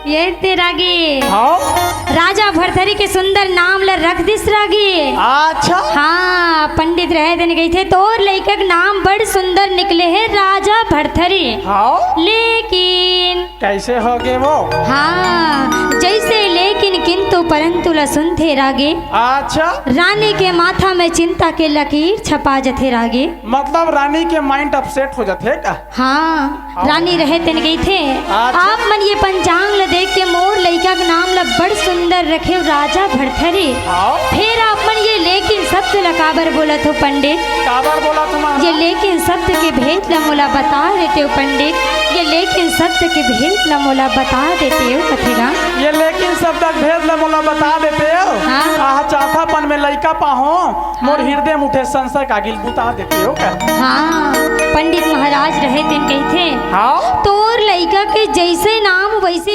ये तेरा गे हाँ राजा भरथरी के सुंदर नाम ल रख दिस रागे। अच्छा हाँ पंडित रहे दिन गई थे तोर लड़का के नाम बड़ सुंदर निकले है राजा भरथरी। हाँ लेकिन कैसे हो गए वो? हाँ जैसे लेकिन किंतु परंतु ल सुनते रागे। अच्छा रानी के माथा में चिंता के लकीर छपा जथे रागे। मतलब रानी के माइंड अपसेट हो जाते का? हाँ रानी रहे तन गई थे। अच्छा। आप मन ये पंचांग ल देख के मोर लड़का का नाम ल बड़ सुंदर रखे राजा भरथरी। हाँ फिर आप मन ये लेकिन शब्द लकाबर बोलत हो पंडित। काबर बोला तुम्हारा? ये लेकिन शब्द के भेद ल मोला बता देते हो पंडित। ये लेकिन शब्द के भेद ल मोला बता देते हो कथेगा। ये लेकिन शब्द भेद ले मोला बता देते हो। हाँ। आह चाथापन में लइका पाहो मोर हृदय मुठे संशय का गिल बुता देते हो क्या? हाँ पंडित महाराज रहे दिन गई थे। हाँ तोर लड़का के जैसे नाम वैसे